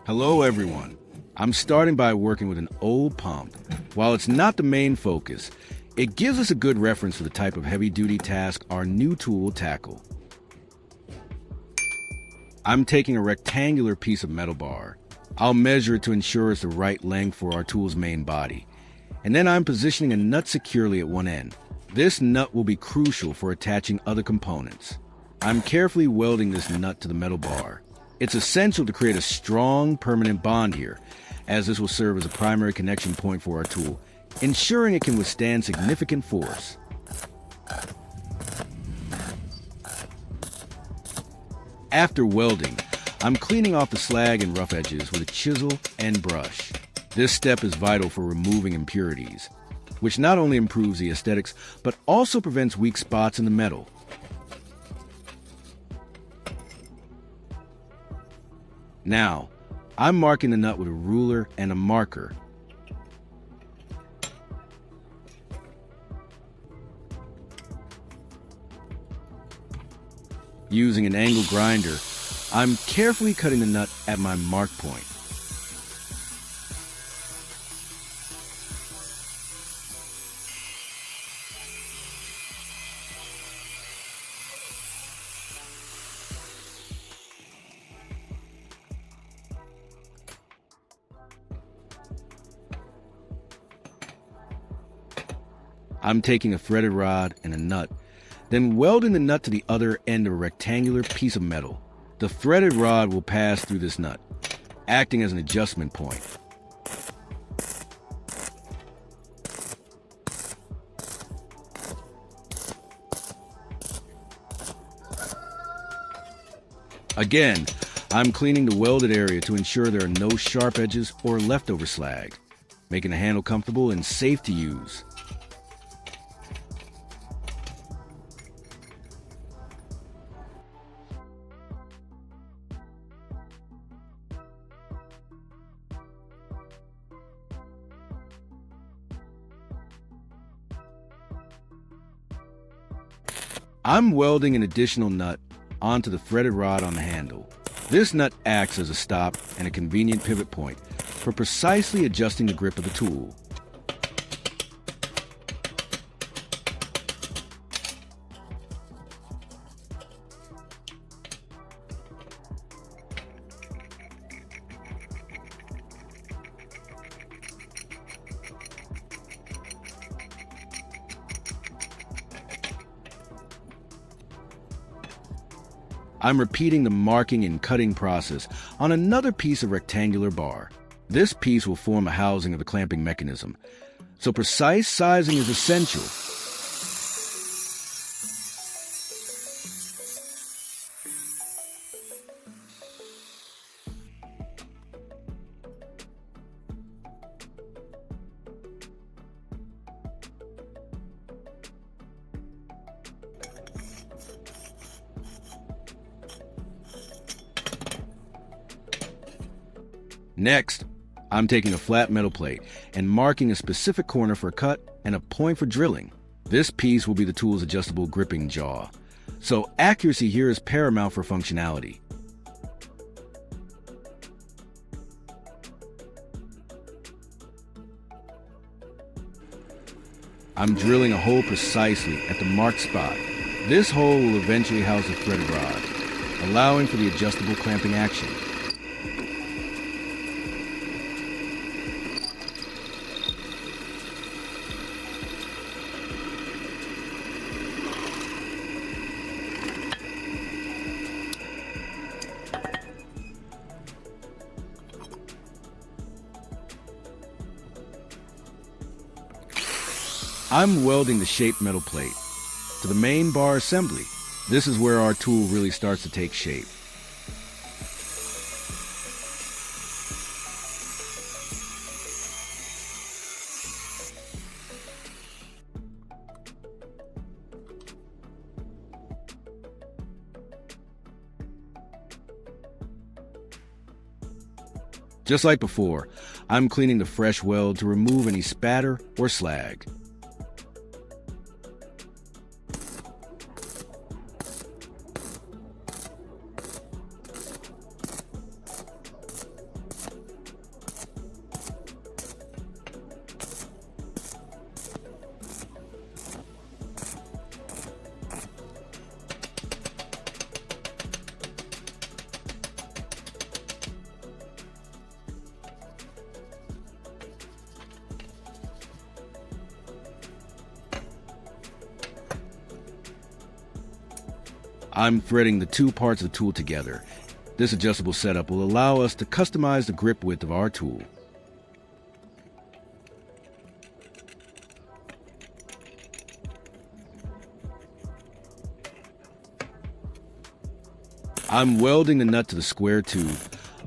Hello everyone. I'm starting by working with an old pump. While it's not the main focus, it gives us a good reference for the type of heavy-duty task our new tool will tackle. I'm taking a rectangular piece of metal bar. I'll measure it to ensure it's the right length for our tool's main body. And then I'm positioning a nut securely at one end. This nut will be crucial for attaching other components. I'm carefully welding this nut to the metal bar. It's essential to create a strong, permanent bond here, as this will serve as a primary connection point for our tool, ensuring it can withstand significant force. After welding, I'm cleaning off the slag and rough edges with a chisel and brush. This step is vital for removing impurities, which not only improves the aesthetics, but also prevents weak spots in the metal. Now, I'm marking the nut with a ruler and a marker. Using an angle grinder, I'm carefully cutting the nut at my mark point. I'm taking a threaded rod and a nut, then welding the nut to the other end of a rectangular piece of metal. The threaded rod will pass through this nut, acting as an adjustment point. Again, I'm cleaning the welded area to ensure there are no sharp edges or leftover slag, making the handle comfortable and safe to use. I'm welding an additional nut onto the threaded rod on the handle. This nut acts as a stop and a convenient pivot point for precisely adjusting the grip of the tool. I'm repeating the marking and cutting process on another piece of rectangular bar. This piece will form a housing of the clamping mechanism, so precise sizing is essential. Next, I'm taking a flat metal plate and marking a specific corner for a cut and a point for drilling. This piece will be the tool's adjustable gripping jaw, so accuracy here is paramount for functionality. I'm drilling a hole precisely at the marked spot. This hole will eventually house the threaded rod, allowing for the adjustable clamping action. I'm welding the shaped metal plate to the main bar assembly. This is where our tool really starts to take shape. Just like before, I'm cleaning the fresh weld to remove any spatter or slag. I'm threading the two parts of the tool together. This adjustable setup will allow us to customize the grip width of our tool. I'm welding the nut to the square tube,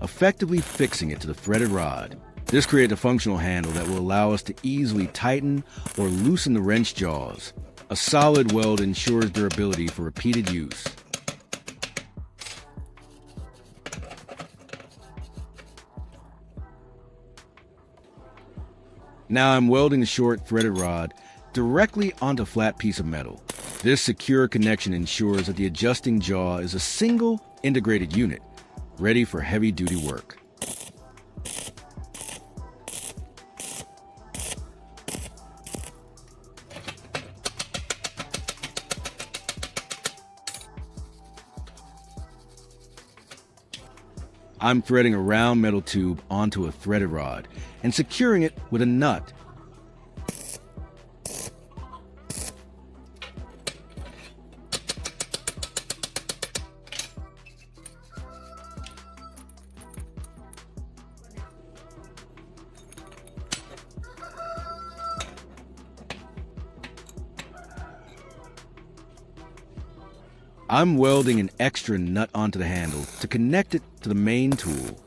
effectively fixing it to the threaded rod. This creates a functional handle that will allow us to easily tighten or loosen the wrench jaws. A solid weld ensures durability for repeated use. Now I'm welding the short threaded rod directly onto a flat piece of metal. This secure connection ensures that the adjusting jaw is a single integrated unit, ready for heavy-duty work. I'm threading a round metal tube onto a threaded rod and securing it with a nut. I'm welding an extra nut onto the handle to connect it to the main tool.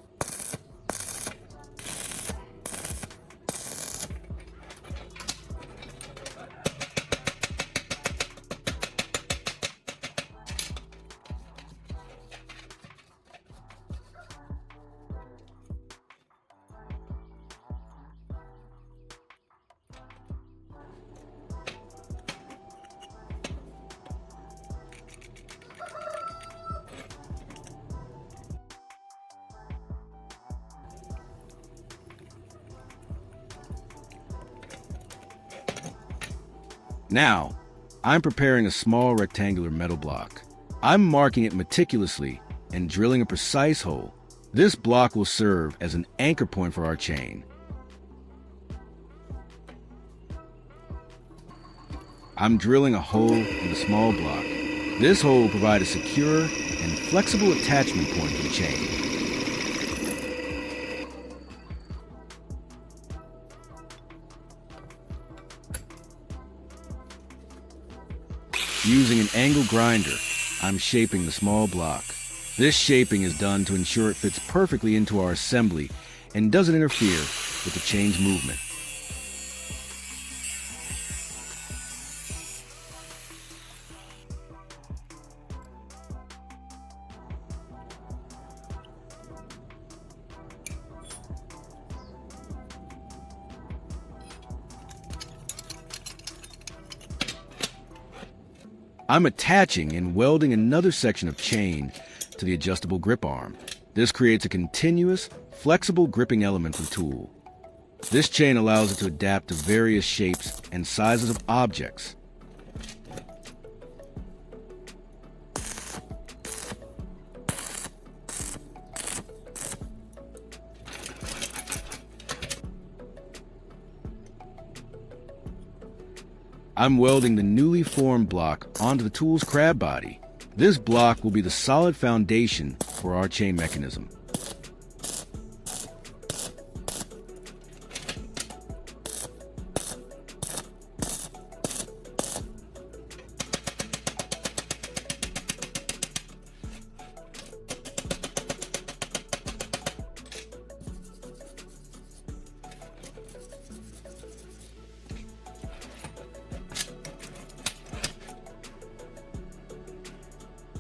Now, I'm preparing a small rectangular metal block. I'm marking it meticulously and drilling a precise hole. This block will serve as an anchor point for our chain. I'm drilling a hole in the small block. This hole will provide a secure and flexible attachment point for the chain. Using an angle grinder, I'm shaping the small block. This shaping is done to ensure it fits perfectly into our assembly and doesn't interfere with the chain's movement. I'm attaching and welding another section of chain to the adjustable grip arm. This creates a continuous, flexible gripping element for the tool. This chain allows it to adapt to various shapes and sizes of objects. I'm welding the newly formed block onto the tool's crab body. This block will be the solid foundation for our chain mechanism.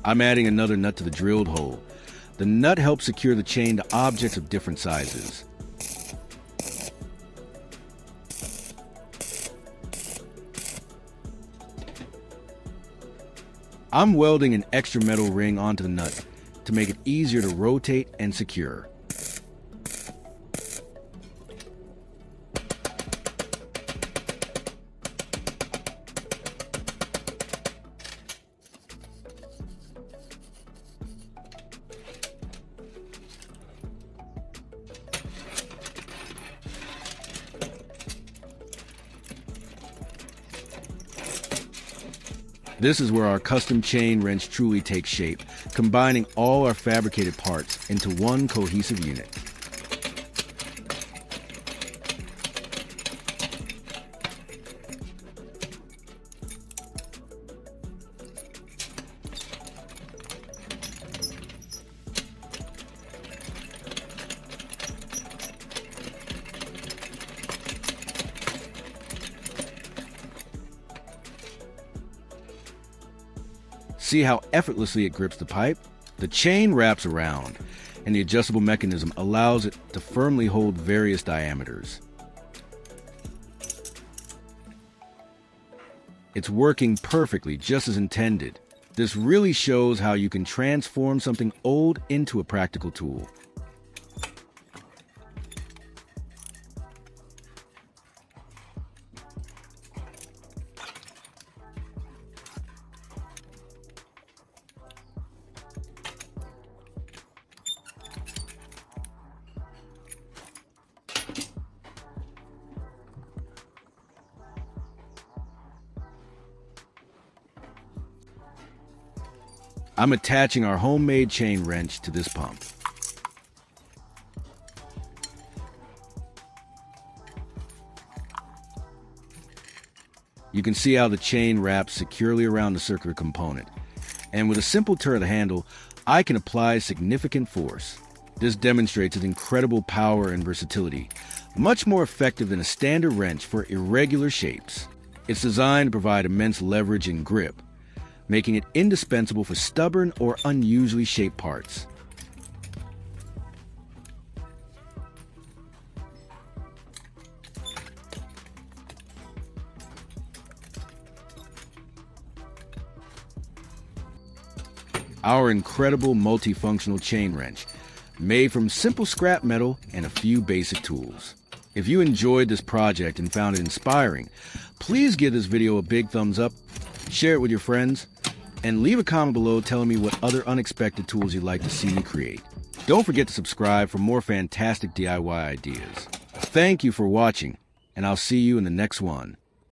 I'm adding another nut to the drilled hole. The nut helps secure the chain to objects of different sizes. I'm welding an extra metal ring onto the nut to make it easier to rotate and secure. This is where our custom chain wrench truly takes shape, combining all our fabricated parts into one cohesive unit. See how effortlessly it grips the pipe? The chain wraps around, and the adjustable mechanism allows it to firmly hold various diameters. It's working perfectly, just as intended. This really shows how you can transform something old into a practical tool. I'm attaching our homemade chain wrench to this pump. You can see how the chain wraps securely around the circular component. And with a simple turn of the handle, I can apply significant force. This demonstrates its incredible power and versatility, much more effective than a standard wrench for irregular shapes. It's designed to provide immense leverage and grip, making it indispensable for stubborn or unusually shaped parts. Our incredible multifunctional chain wrench, made from simple scrap metal and a few basic tools. If you enjoyed this project and found it inspiring, please give this video a big thumbs up, share it with your friends, and leave a comment below telling me what other unexpected tools you'd like to see me create. Don't forget to subscribe for more fantastic DIY ideas. Thank you for watching, and I'll see you in the next one.